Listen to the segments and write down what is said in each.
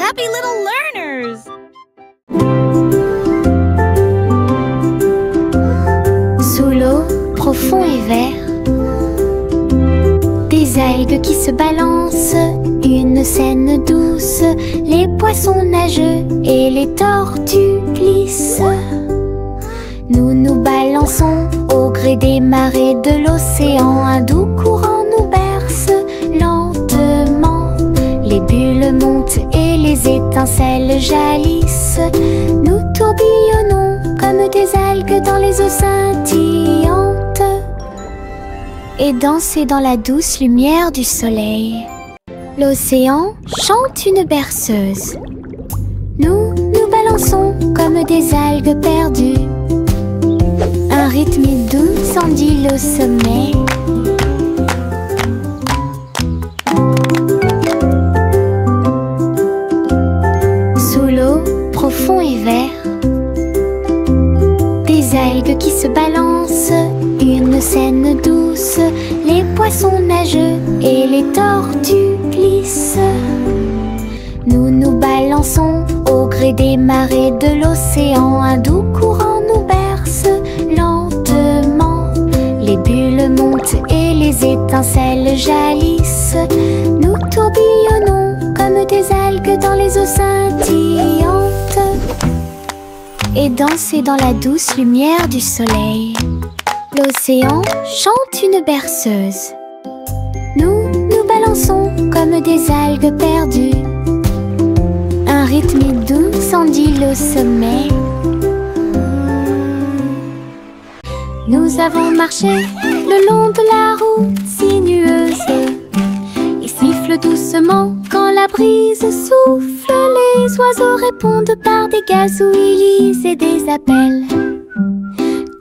happy little learners! Sous l'eau, profond et vert, des algues qui se balancent, une scène douce, les poissons nagent et les tortues glissent. Nous nous balançons au gré des marées de l'océan, un doux courant nous berce lentement. Les bulles montent et les étincelles jaillissent. Nous tourbillonnons comme des algues dans les eaux scintillantes et danser dans la douce lumière du soleil. L'océan chante une berceuse. Nous nous balançons comme des algues perdues. Un rythme doux s'endile au sommet. Sous l'eau, profond et vert, des algues qui se balancent, une scène douce, les poissons nagent et les tortues glissent. Nous nous balançons au gré des marées de l'océan, un doux courant nous berce lentement. Les bulles montent et les étincelles jaillissent. Nous tourbillonnons comme des algues dans les eaux scintillantes et danser dans la douce lumière du soleil. L'océan chante une berceuse. Nous nous balançons comme des algues perdues. Un rythme doux s'endile au sommet. Nous avons marché le long de la route sinueuse. Il siffle doucement quand la brise souffle. Les oiseaux répondent par des gazouillis et des appels.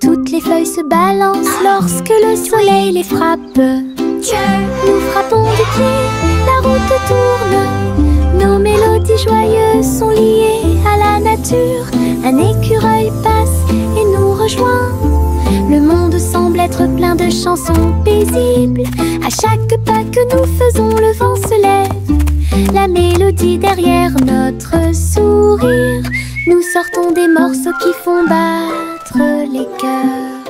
Toutes les feuilles se balancent lorsque le soleil les frappe. Nous frappons du pied, la route tourne. Nos mélodies joyeuses sont liées à la nature. Un écureuil passe et nous rejoint. Le monde semble être plein de chansons paisibles. À chaque pas que nous faisons, le vent se lève. La mélodie derrière notre sourire. Nous sortons des morceaux qui font battre les cœurs.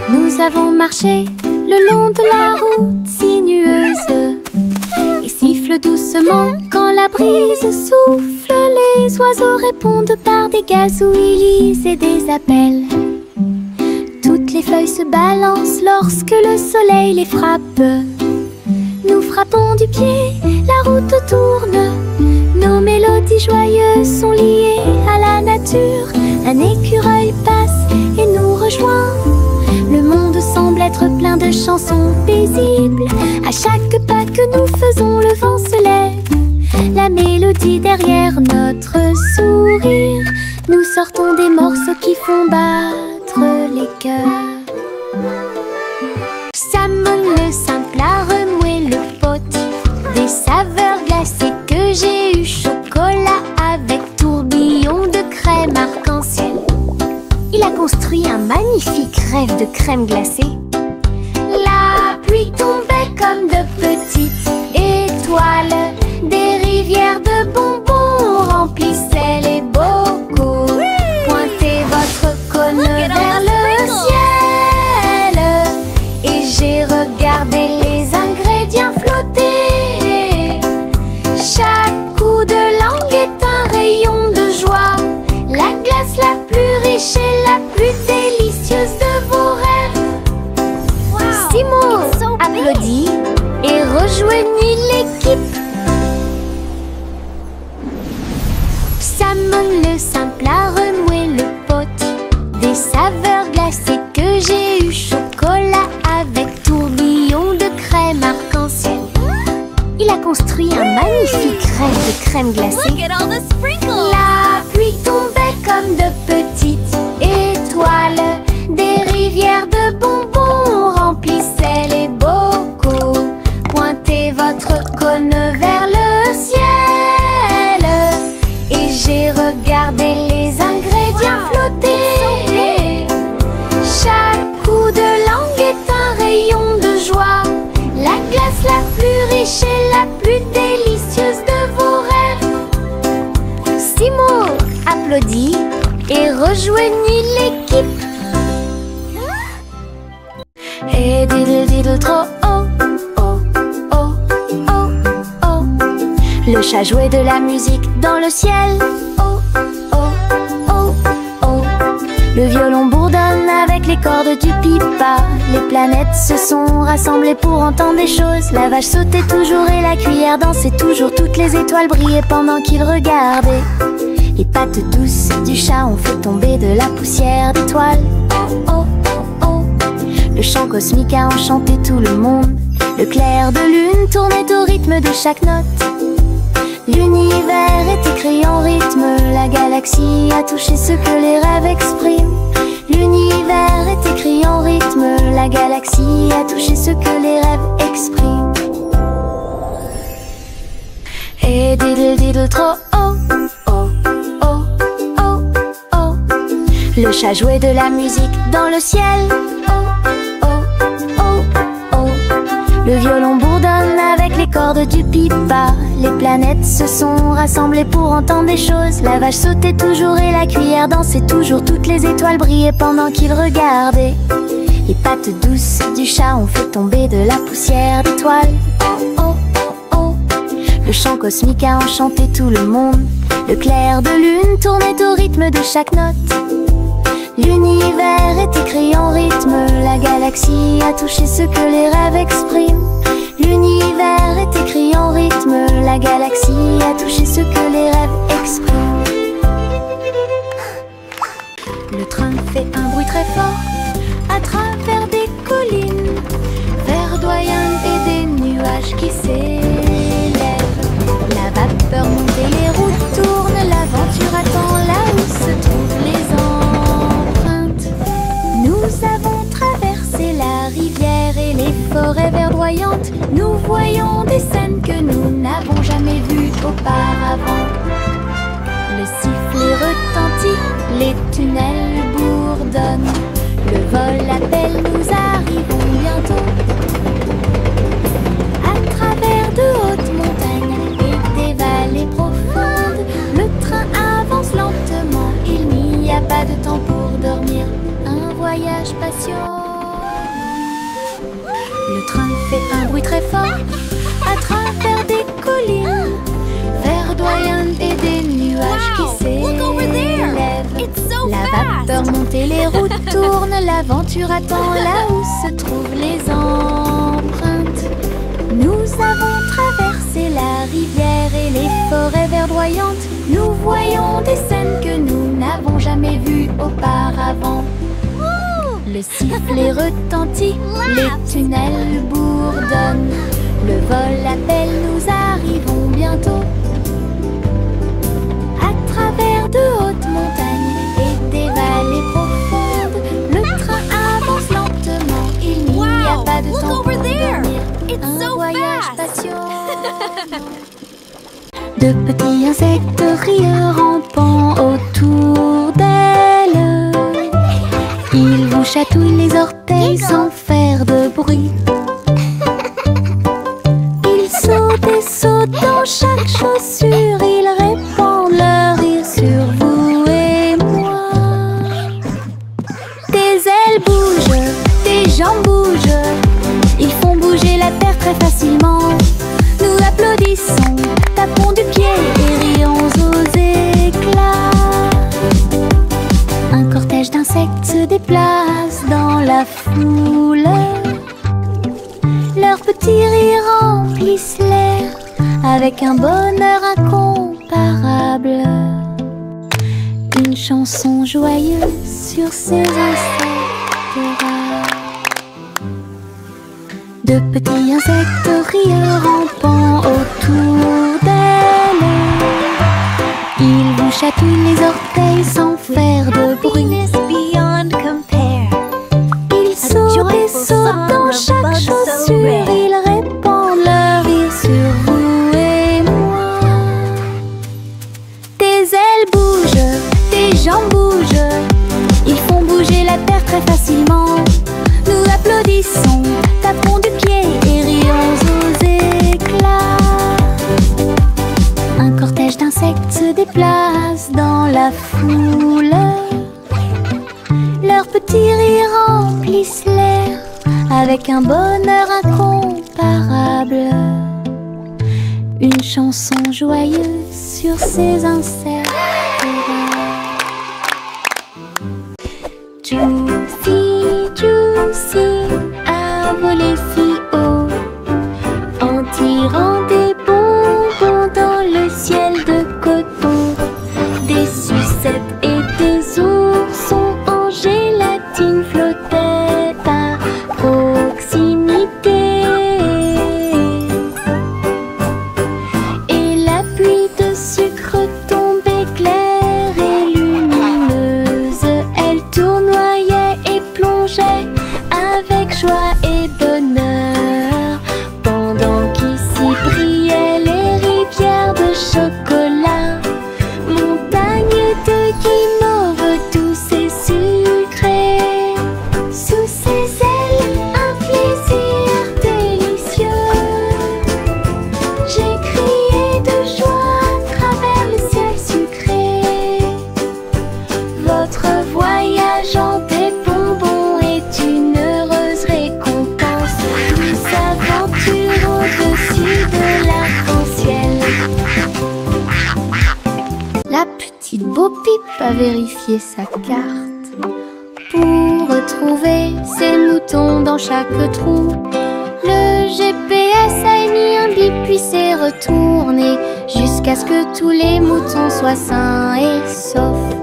Nous avons marché le long de la route sinueuse. Il siffle doucement quand la brise souffle. Les oiseaux répondent par des gazouillis et des appels. Toutes les feuilles se balancent lorsque le soleil les frappe. Nous frappons du pied, la route tourne. Nos mélodies joyeuses sont liées à la nature. Un écureuil passe et nous rejoint. Le monde semble être plein de chansons paisibles. À chaque pas que nous faisons, le vent se lève. La mélodie derrière notre sourire. Nous sortons des morceaux qui font battre les cœurs. Salmon le simple a remué le pot. Des saveurs glacées que j'ai eu. Chocolat avec tourbillon de crème arc-en-ciel. Il a construit un magnifique rêve de crème glacée. La pluie tombait comme de petites étoiles. Des rivières de bonbons remplissaient les bocaux. Pointez votre cône vers le ciel et j'ai regardé les ingrédients flotter. Chaque coup de langue est un rayon de joie. La glace la plus riche et la plus délicieuse de vos rêves. Simo applaudit et rejoignit l'équipe. Salmon le simple a remué le pot. Des saveurs glacées que j'ai eu. Chocolat avec tourbillon de crème arc-en-ciel. Il a construit un magnifique rêve de crème glacée. La pluie tombait comme de petites étoiles. Des rivières de bonbons remplissaient les bocaux. Pointez votre cône vers le ciel et j'ai regardé les ingrédients flotter. Chaque coup de langue est un rayon de joie. La glace la plus riche et la plus délicieuse de applaudit et rejoignit l'équipe. Et diddle diddle trop oh, oh, oh, oh, oh. Le chat jouait de la musique dans le ciel. Oh, oh, oh, oh. Le violon bourdonne avec les cordes du pipa. Les planètes se sont rassemblées pour entendre des choses. La vache sautait toujours et la cuillère dansait toujours. Toutes les étoiles brillaient pendant qu'ils regardaient. Les pattes douces du chat ont fait tomber de la poussière d'étoiles. Oh, oh, oh, oh. Le chant cosmique a enchanté tout le monde. Le clair de lune tournait au rythme de chaque note. L'univers est écrit en rythme. La galaxie a touché ce que les rêves expriment. L'univers est écrit en rythme. La galaxie a touché ce que les rêves expriment. Et diddle diddle trop oh, oh, oh, oh, oh. Le chat jouait de la musique dans le ciel. Oh, oh, oh, oh. Le violon bourdonne avec les cordes du pipa. Les planètes se sont rassemblées pour entendre des choses. La vache sautait toujours et la cuillère dansait toujours. Toutes les étoiles brillaient pendant qu'ils regardaient. Les pattes douces du chat ont fait tomber de la poussière d'étoiles. Oh, oh, oh, oh. Le chant cosmique a enchanté tout le monde. Le clair de lune tournait au rythme de chaque note. L'univers est écrit en rythme. La galaxie a touché ce que les rêves expriment. L'univers est écrit en rythme. La galaxie a touché ce que les rêves expriment. Le train fait un bruit très fort à travers des collines verdoyantes et des nuages qui s'élèvent. La vapeur monte et les roues tournent. L'aventure attend là où se trouvent les empreintes. Nous avons traversé la rivière et les forêts verdoyantes. Nous voyons des scènes que nous n'avons jamais vues auparavant. Le sifflet retentit, les tunnels bourdonnent. Le vol appelle, nous arrivons bientôt. À travers de hautes montagnes et des vallées profondes, le train avance lentement. Il n'y a pas de temps pour dormir. Un voyage patient. Le train fait un bruit très fort à travers des collines verdoyantes et des nuages qui s'élèvent. La vapeur monte et les roues tournent. L'aventure attend là où se trouvent les empreintes. Nous avons traversé la rivière et les forêts verdoyantes. Nous voyons des scènes que nous n'avons jamais vues auparavant. Le sifflet retentit, les tunnels bourdonnent. Le vol appelle, nous arrivons bientôt. À travers de hautes montagnes et des vallées profondes, le train avance lentement. Il n'y a pas de temps pour dormir. Un voyage patient. De petits insectes rieurs rampant autour d'elle. Ils vous chatouillent les orteils sans faire de bruit. Ils sautent et sautent dans chaque chaussure. Ils répandent leur rire sur vous et moi. Des ailes bougent, des jambes bougent. Ils font bouger la terre très facilement. Nous applaudissons, tapons du pied et rions aux éclats. Un cortège d'insectes se déplace dans la foule. Leurs petits rires remplissent l'air avec un bonheur incomparable. Une chanson joyeuse sur ces insectes rares. De petits insectes rieurs rampant autour d'elle. Ils vous chatouillent les orteils sans faire de bruit. Ils sautent et sautent dans chaque chaussure. Ils répandent leur rire sur vous et moi. Des ailes bougent, des jambes bougent. Ils font bouger la terre très facilement. Nous applaudissons, tapons du pied et rions aux éclats. Un cortège d'insectes se déplace dans la la foule. Leurs petits rires remplissent l'air avec un bonheur incomparable. Une chanson joyeuse sur ces insectes. Juicy, Juicy a volé si haut en tirant des bonbons dans le ciel de coton. Des sucettes et des oursons en gélatine flottaient à proximité. Et la pluie de sucre tombait claire et lumineuse. Elle tournoyait et plongeait avec joie et bonheur, pendant qu'ici brillaient les rivières de chocolat, montagnes de guimauve douces et sucrées. Sous ses ailes, un plaisir délicieux. J'ai crié de joie à travers le ciel sucré. Votre voyage en des bonbons est une heureuse récompense. Douce aventure au-dessus de l'arc-en-ciel. La petite Bo Peep a vérifié sa carte pour retrouver ses moutons dans chaque trou. Le GPS a émis un bip puis s'est retourné jusqu'à ce que tous les moutons soient sains et saufs.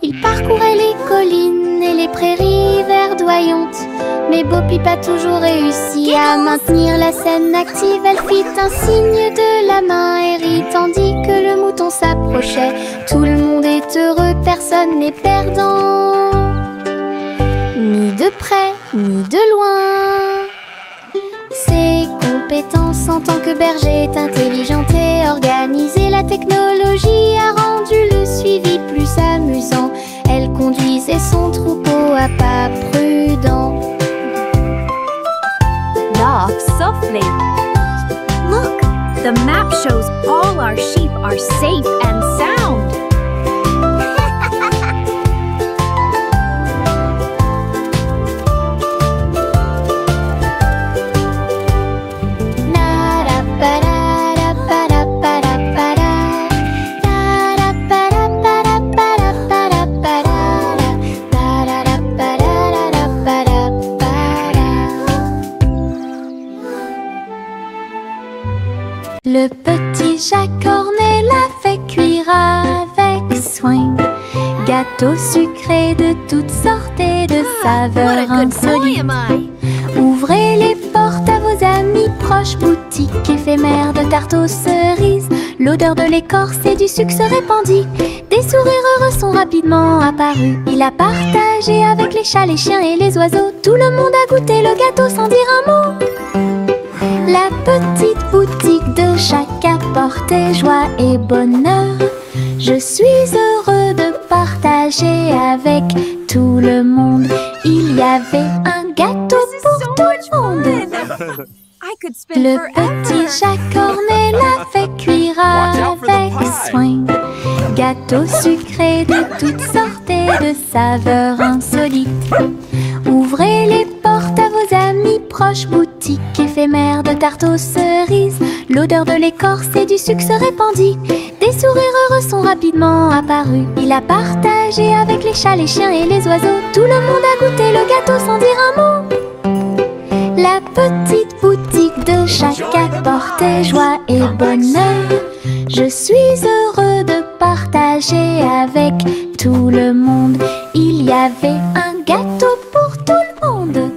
Il parcourait les collines et les prairies verdoyantes, mais Bo Peep a toujours réussi à maintenir la scène active. Elle fit un signe de la main et rit tandis que le mouton s'approchait. Tout le monde est heureux, personne n'est perdant, ni de près, ni de loin. Ses compétences en tant que berger est intelligente et organisée. La technologie a rendu le suivi plus amusant. Elle conduisait son troupeau à pas prudents. Walk softly. Look, the map shows all our sheep are safe and sound. Le petit Jacques Cornet l'a fait cuire avec soin. Gâteaux sucrés de toutes sortes et de saveurs insolites. Ouvrez les portes à vos amis proches, boutique éphémère de tarte aux cerises. L'odeur de l'écorce et du sucre se répandit. Des sourires heureux sont rapidement apparus. Il a partagé avec les chats, les chiens et les oiseaux. Tout le monde a goûté le gâteau sans dire un mot. La petite boutique de Jacques apportait joie et bonheur. Je suis heureux de partager avec tout le monde. Il y avait un gâteau pour tout le monde. Le petit Jacques Cornet l'a fait cuire avec soin. Gâteau sucré de toutes sortes et de saveurs insolites. Ouvrez les portes à vos amis proches, boutique éphémère de tarte aux cerises. L'odeur de l'écorce et du sucre se répandit. Des sourires heureux sont rapidement apparus. Il a partagé avec les chats, les chiens et les oiseaux. Tout le monde a goûté le gâteau sans dire un mot. La petite boutique de Jacques apportait joie et bonheur. Je suis heureux de partager avec tout le monde. Il y avait un gâteau pour tout le monde.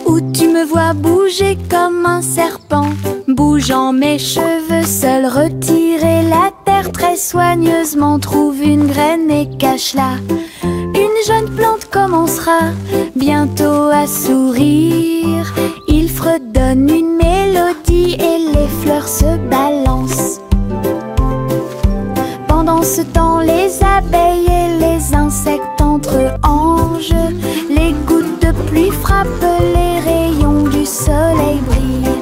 Où tu me vois bouger comme un serpent, bougeant mes cheveux, seul retirer la terre très soigneusement. Trouve une graine et cache-la. Une jeune plante commencera bientôt à sourire. Il fredonne une mélodie et les fleurs se balancent. Pendant ce temps, les abeilles et les insectes entre anges. Les gouttes de pluie frappent, les rayons du soleil brillent.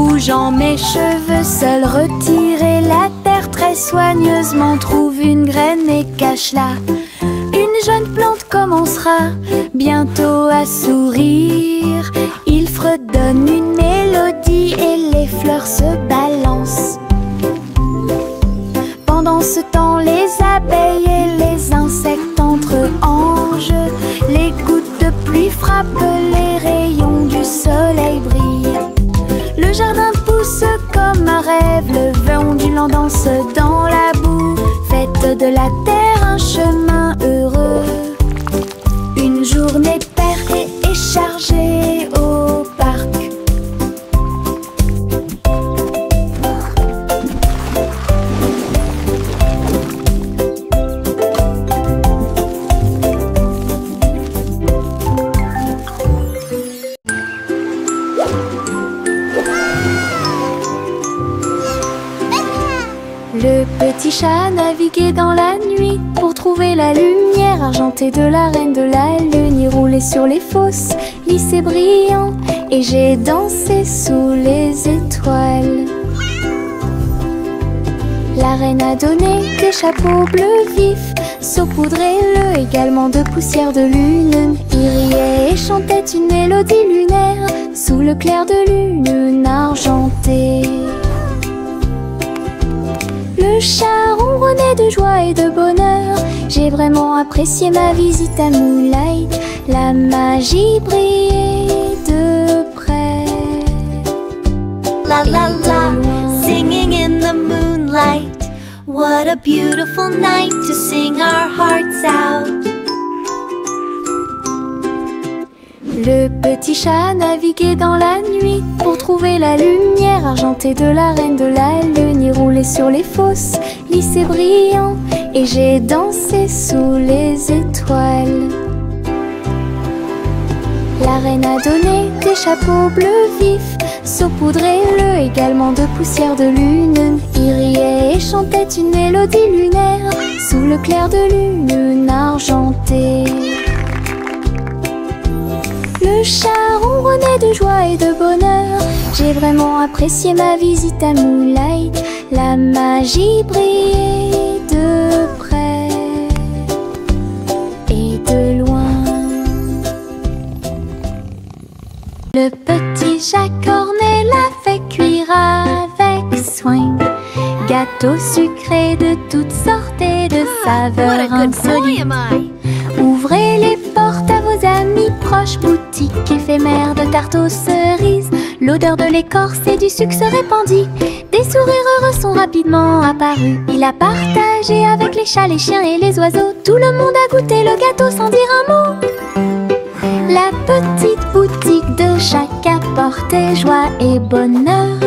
bougeant mes cheveux, seul retirer la terre très soigneusement. Trouve une graine et cache-la. Une jeune plante commencera bientôt à sourire. Il fredonne une mélodie et les fleurs se balancent. Pendant ce temps, les abeilles et les insectes entrent en jeu. Les gouttes de pluie frappent, les rayons du soleil brillent. Le jardin pousse comme un rêve, le vent ondulant danse dans la boue. Faites de la terre un chemin heureux. Une journée perdue et chargée au parc. Le petit chat naviguait dans la nuit pour trouver la lumière argentée de la reine de la lune. Il roulait sur les fosses, lissé brillant, et j'ai dansé sous les étoiles. La reine a donné des chapeaux bleus vifs, saupoudrez-le également de poussière de lune. Il riait et chantait une mélodie lunaire sous le clair de lune argentée. Le chat ronronnait de joie et de bonheur. J'ai vraiment apprécié ma visite à Moonlight. La magie brillait de près. La la la, singing in the moonlight. What a beautiful night to sing our hearts out. Le petit chat naviguait dans la nuit pour trouver la lumière argentée de la reine de la lune. Il roulait sur les fosses, lissé brillant, et j'ai dansé sous les étoiles. La reine a donné des chapeaux bleus vifs, saupoudrez-le également de poussière de lune. Il riait et chantait une mélodie lunaire sous le clair de lune argentée. Le chat ronronnait de joie et de bonheur. J'ai vraiment apprécié ma visite à Moonlight. La magie brillait de près et de loin. Le petit chat cornet l'a fait cuire avec soin. Gâteau sucré de toutes sortes et de saveurs insolites. Ouvrez les portes à vos amis proches, boutique éphémère de tarte aux cerises. L'odeur de l'écorce et du sucre se répandit. Des sourires heureux sont rapidement apparus. Il a partagé avec les chats, les chiens et les oiseaux. Tout le monde a goûté le gâteau sans dire un mot. La petite boutique de chaque apportait joie et bonheur.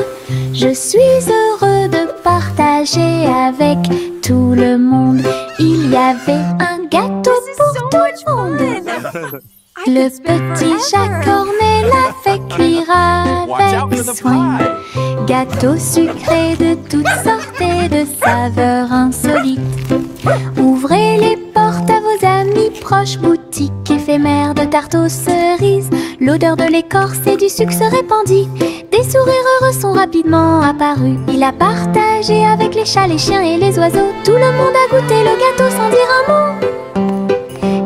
Je suis heureux de partager avec tout le monde. Il y avait un gâteau pour tout le monde. Le petit chat cornet l'a fait cuire avec soin. Gâteau sucré de toutes sortes et de saveurs insolites. Ouvrez les portes à vos amis proches, boutique éphémère de tarte aux cerises. L'odeur de l'écorce et du sucre se répandit. Des sourires heureux sont rapidement apparus. Il a partagé avec les chats, les chiens et les oiseaux. Tout le monde a goûté le gâteau sans dire un mot.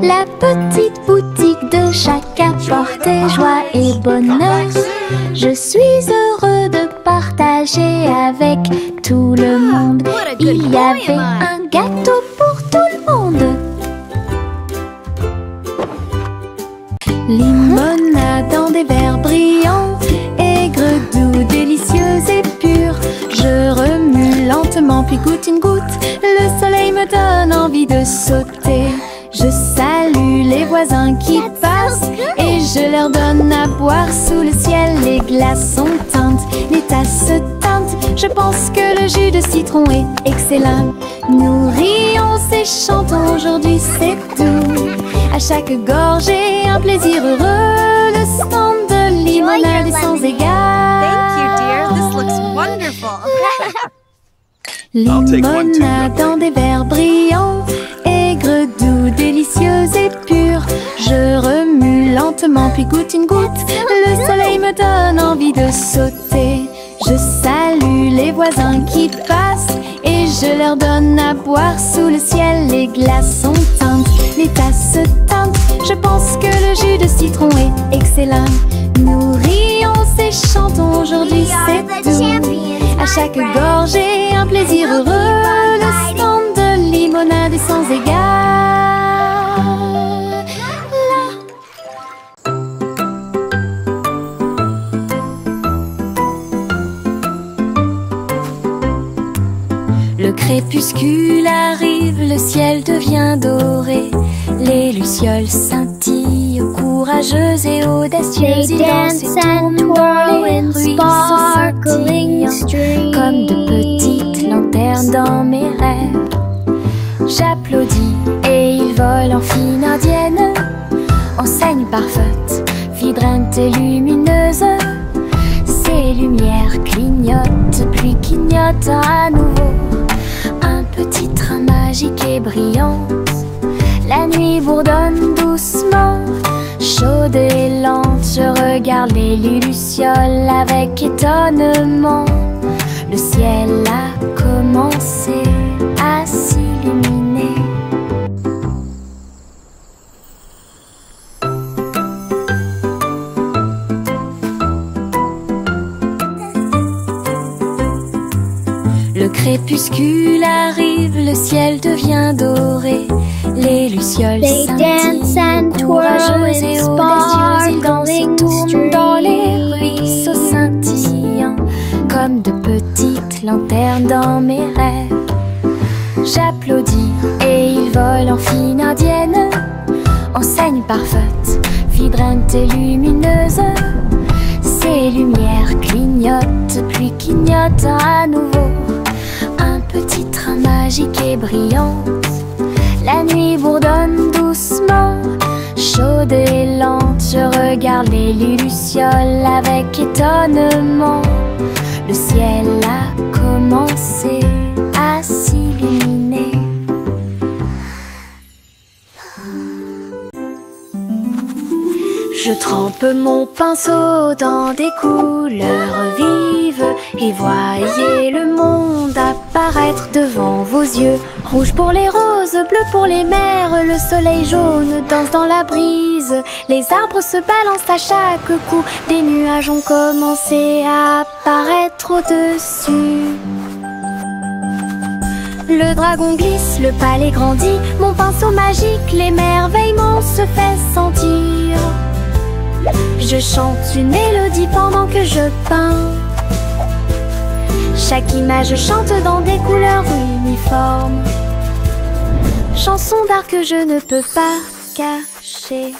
La petite boutique de chaque apportait joie et bonheur. Je suis heureux de partager avec tout le monde. Il y avait un gâteau pour tout le monde. Limonade dans des verres brillants, aigre, doux, délicieuse et pure. Je remue lentement puis goûte une goutte. Le soleil me donne envie de sauter. Je salue les voisins qui passent et je leur donne à boire sous le ciel. Les glaçons teintent, les tasses se teintent. Je pense que le jus de citron est excellent. Nous rions et chantons, aujourd'hui c'est tout. À chaque gorgée, un plaisir heureux. Le stand de limonade est sans égal. Thank you, dear. This looks wonderful. Limonade dans des verres brillants, aigre, doux, délicieuse et pure. Je remue lentement puis goûte une goutte. Le soleil me donne envie de sauter. Je salue les voisins qui passent et je leur donne à boire sous le ciel. Les glaçons teintent, les tasses se teintent. Je pense que le jus de citron est excellent. Nous rions et chantons, aujourd'hui c'est tout. À chaque gorgée, un plaisir heureux. Le stand de limonade est sans égard. Le crépuscule arrive, le ciel devient doré. Les lucioles scintillent, courageuses et audacieuses. Ils dansent et tournent dans les ruisseaux scintillants, comme de petites lanternes dans mes rêves. J'applaudis et ils volent en fine indienne, enseigne parfaite, vibrante et lumineuse. Ces lumières clignotent, puis clignotent à nouveau. Un petit train magique et brillante. La nuit bourdonne doucement, chaude et lente. Je regarde les lucioles avec étonnement. Le ciel a commencé à s'illuminer. Le crépuscule arrive, le ciel devient doré. Les lucioles scintillent, courageuses et audacieuses. Ils dansent et tournent dans les ruisseaux scintillants, comme de petites lanternes dans mes rêves. J'applaudis et ils volent en fine indienne, enseigne parfaite, vibrante et lumineuse. Ces lumières clignotent, puis clignotent à nouveau. Un petit train magique et brillante. La nuit bourdonne doucement, chaude et lente. Je regarde les lucioles avec étonnement. Le ciel a commencé à s'illuminer. Je trempe mon pinceau dans des couleurs vives et voyez le monde apparaître devant vos yeux. Rouge pour les roses, bleu pour les mers, le soleil jaune danse dans la brise. Les arbres se balancent à chaque coup, des nuages ont commencé à apparaître au-dessus. Le dragon glisse, le palais grandit, mon pinceau magique, l'émerveillement se fait sentir. Je chante une mélodie pendant que je peins. Chaque image chante dans des couleurs uniformes. Chanson d'art que je ne peux pas cacher.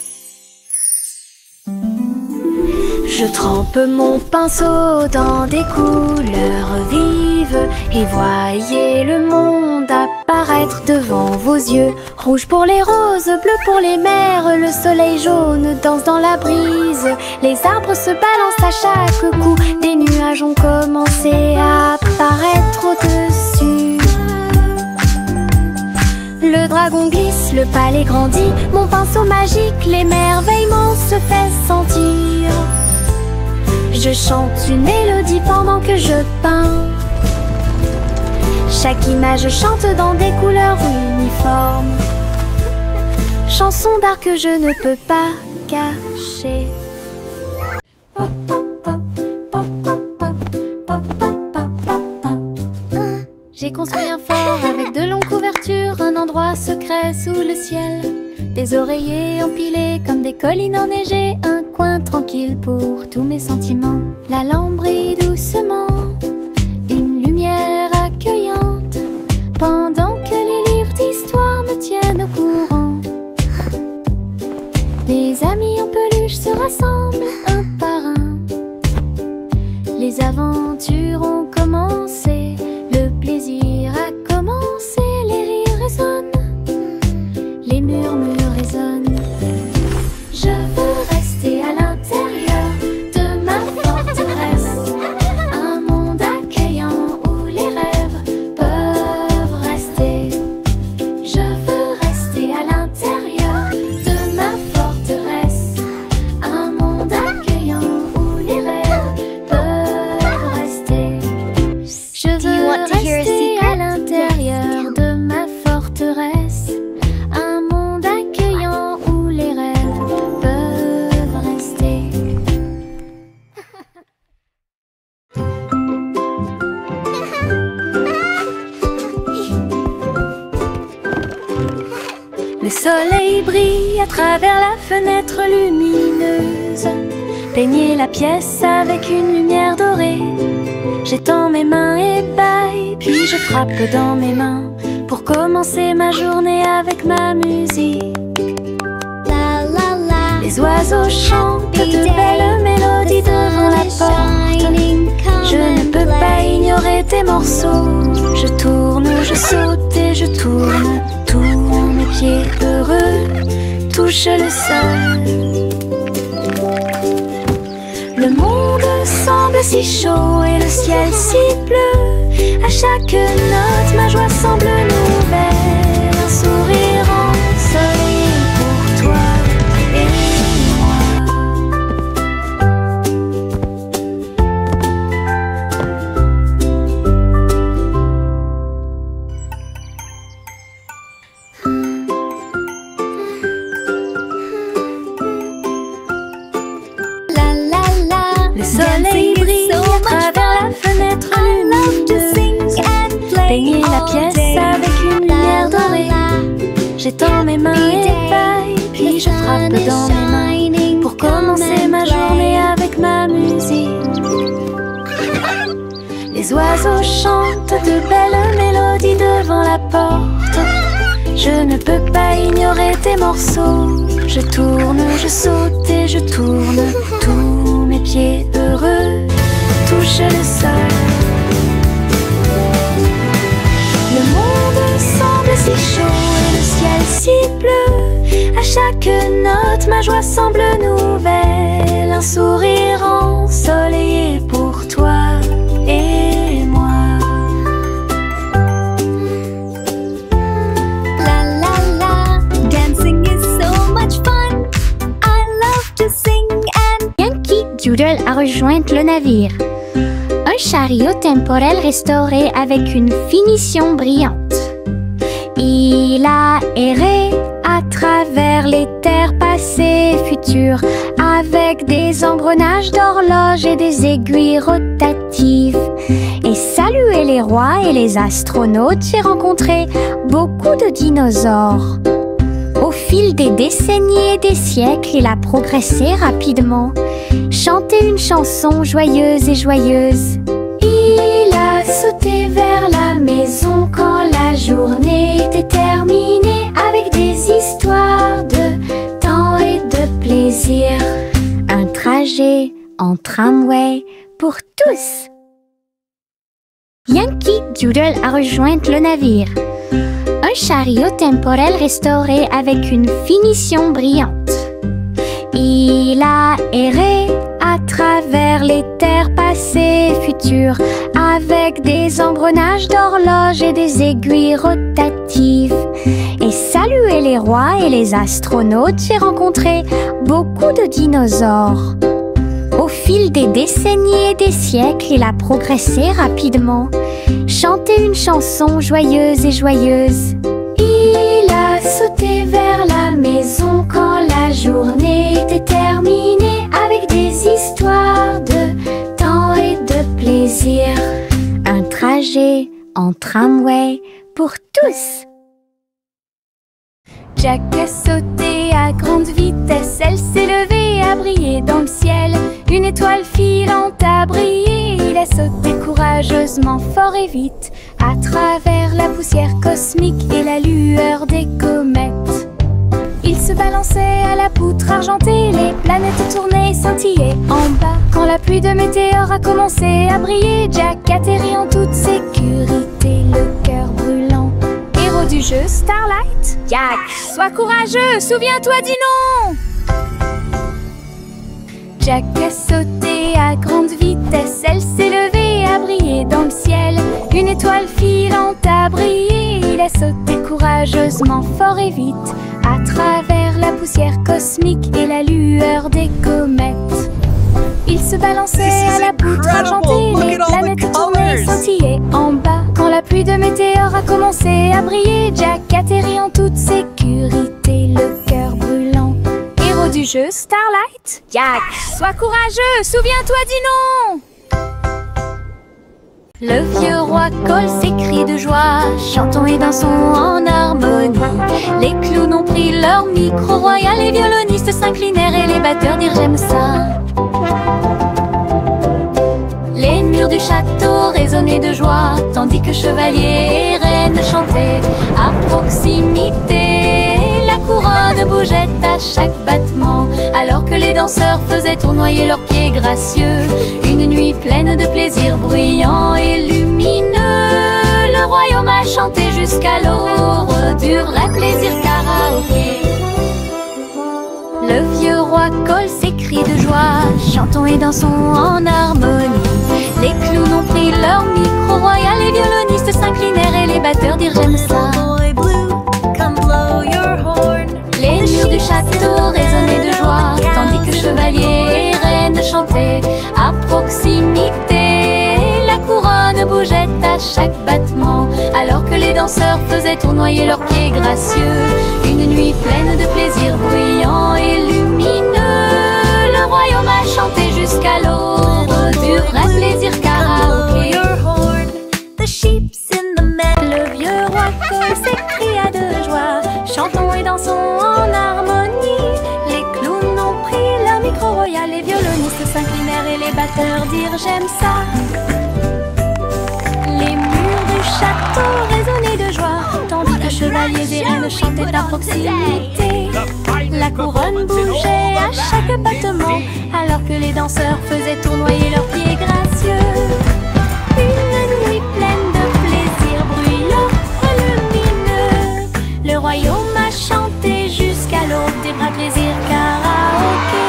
Je trempe mon pinceau dans des couleurs vives et voyez le monde apparaître devant vos yeux. Rouge pour les roses, bleu pour les mers, le soleil jaune danse dans la brise. Les arbres se balancent à chaque coup, des nuages ont commencé à apparaître au-dessus. Le dragon glisse, le palais grandit, mon pinceau magique, l'émerveillement se fait sentir. Je chante une mélodie pendant que je peins. Chaque image chante dans des couleurs uniformes. Chanson d'art que je ne peux pas cacher. J'ai construit un fort avec de longues couvertures, un endroit secret sous le ciel. Des oreillers empilés comme des collines enneigées, un coin tranquille pour tous mes sentiments. La lampe brille doucement, une lumière accueillante, pendant que les livres d'histoire me tiennent au courant. Les amis en peluche se rassemblent un par un. Les aventures ont commencé, le plaisir a commencé, les rires résonnent, les murmures résonnent. Je veux rester à l'intérieur de ma forteresse. rester à l'intérieur de ma forteresse. Un monde accueillant où les rêves peuvent rester. Le soleil brille à travers la fenêtre lumineuse. Peignez la pièce avec une lumière dorée. J'étends mes mains et bâille, puis je frappe dans mes mains pour commencer ma journée avec ma musique. La la la. Les oiseaux chantent de belles mélodies devant la porte. Je ne peux pas ignorer tes morceaux. Je tourne, je saute et je tourne. Tous mes pieds heureux touchent le sol. Le monde semble si chaud et le ciel si bleu. À chaque note, ma joie semble nouvelle. Un sourire ensoleillé pour toi et moi. La la la. Le soleil brille à travers la fenêtre lumineuse. Peignez la pièce avec une lumière dorée. J'étends mes mains et bâille, puis je frappe dans mes mains pour commencer ma journée avec ma musique. Les oiseaux chantent de belles mélodies devant la porte. Je ne peux pas ignorer tes morceaux. Je tourne, je saute et je tourne. Tous mes pieds heureux touchent le sol. Le monde semble si chaud et le ciel si bleu. À chaque note, ma joie semble nouvelle. Un sourire ensoleillé pour toi et moi. La la la. Dancing is so much fun. I love to sing and Yankee Doodle a rejoint le navire. Un chariot temporel restauré avec une finition brillante. Il a erré à travers les terres passées et futures, avec des engrenages d'horloge et des aiguilles rotatives. Et salué les rois et les astronautes, j'ai rencontré beaucoup de dinosaures. Au fil des décennies et des siècles, il a progressé rapidement, chanté une chanson joyeuse et joyeuse. Il a sauté vers la maison quand la journée était terminée, avec des histoires de temps et de plaisir. Un trajet en tramway pour tous. Yankee Doodle a rejoint le navire. Un chariot temporel restauré avec une finition brillante. Il a erré à travers les terres passées et futures, avec des engrenages d'horloge et des aiguilles rotatives. Et salué les rois et les astronautes, j'ai rencontré beaucoup de dinosaures. Au fil des décennies et des siècles, il a progressé rapidement, chanté une chanson joyeuse et joyeuse. Il a sauté vers la maison quand la journée était terminée, avec des histoires de temps et de plaisir. Un trajet en tramway pour tous. Jack a sauté à grande vitesse, elle s'est levée à briller dans le ciel. Une étoile filante a brillé, il a sauté courageusement, fort et vite, à travers la poussière cosmique et la lueur des comètes. Il se balançait à la poutre argentée, les planètes tournaient et scintillaient en bas. Quand la pluie de météores a commencé à briller, Jack atterrit en toute sécurité, le cœur brûlant. Héros du jeu Starlight, Jack, sois courageux, souviens-toi du nom. Jack a sauté à grande vitesse, elle s'est levée à briller dans le ciel. Une étoile filante a brillé, il a sauté courageusement, fort et vite, à travers la poussière cosmique et la lueur des comètes. Il se balançait à la poutre argentée, les planètes tournaient soleil scintillait en bas. Quand la pluie de météores a commencé à briller, Jack atterrit en toute sécurité, le cœur brûlant. Héros du jeu Starlight, Jack, sois courageux, souviens-toi du nom. Le vieux roi colle ses cris de joie, chantons et dansons en harmonie. Les clowns ont pris leur micro royal, les violonistes s'inclinèrent et les batteurs dirent j'aime ça. Les murs du château résonnaient de joie, tandis que chevaliers et reines chantaient à proximité. La couronne bougeait à chaque battement, alors que les danseurs faisaient tournoyer leurs pieds gracieux. Une nuit pleine de plaisir bruyant et lumineux, le royaume a chanté jusqu'à l'aube du vrai plaisir karaoké. Le vieux roi colle ses cris de joie, chantons et dansons en harmonie. Les clowns ont pris leur micro royal, les violonistes s'inclinèrent et les batteurs dirent j'aime ça. Les murs du château résonnaient de joie, tandis que chevaliers et reines chantaient à proximité. La couronne bougeait à chaque battement, alors que les danseurs faisaient tournoyer leurs pieds gracieux. Une nuit pleine de plaisir bruyant et lumineux, le royaume a chanté jusqu'à l'aube du vrai plaisir karaoké. Le vieux roi colle s'écria de joie, chantons et dansons en harmonie. Les clowns ont pris leur micro royal, les violonistes s'inclinèrent et les batteurs dirent j'aime ça. Les murs du château résonnaient de joie, tandis que chevaliers et reines chantaient à proximité. La couronne bougeait à chaque battement, alors que les danseurs faisaient tournoyer leurs pieds gracieux. Une nuit pleine de plaisir bruyant et lumineux, le royaume a chanté jusqu'à l'aube des vrais plaisirs karaoké.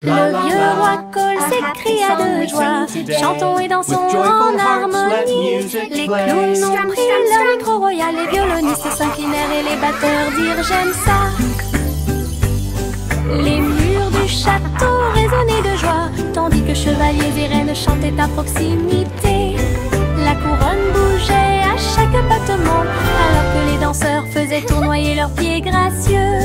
Le vieux roi colle s'écria de joie, chantons et dansons en harmonie. Les clowns ont pris leur micro royal, les violonistes s'inclinèrent et les batteurs dirent j'aime ça. Les murs du château résonnaient de joie, tandis que chevaliers et reines chantaient à proximité. La couronne bougeait à chaque battement, alors que les danseurs faisaient tournoyer leurs pieds gracieux.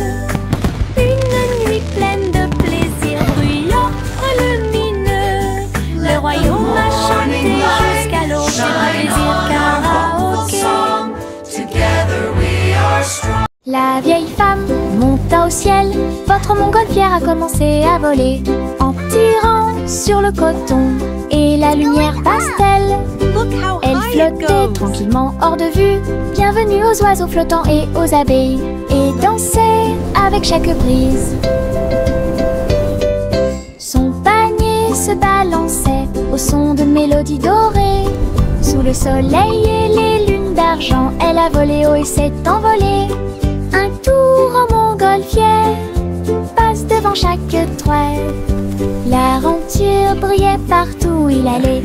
Une nuit pleine de plaisir bruyant et lumineux, le royaume a chanté jusqu'à l'aube des vrais plaisirs karaoké. La vieille femme monta au ciel, votre montgolfière a commencé à voler, en tirant sur le coton et la lumière pastel. Elle flottait tranquillement hors de vue, bienvenue aux oiseaux flottants et aux abeilles, et dansait avec chaque brise. Son panier se balançait au son de mélodies dorées. Sous le soleil et les lunes d'argent, elle a volé haut et s'est envolée. Un tour en montgolfière passe devant chaque trait. L'aventure brillait partout où il allait.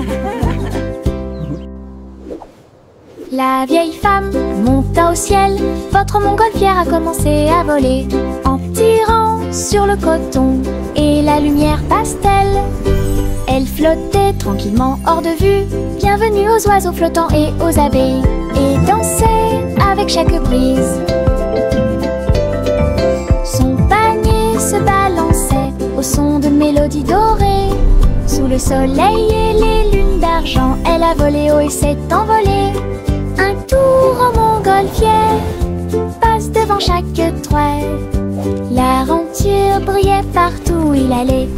La vieille femme monta au ciel, votre montgolfière a commencé à voler, en tirant sur le coton et la lumière pastel. Elle flottait tranquillement hors de vue, bienvenue aux oiseaux flottants et aux abeilles, et dansait avec chaque brise. Son panier se balançait au son de mélodies dorées. Sous le soleil et les lunes d'argent, elle a volé haut et s'est envolée. Un tour en montgolfière passe devant chaque trait. L'aventure brillait partout où il allait.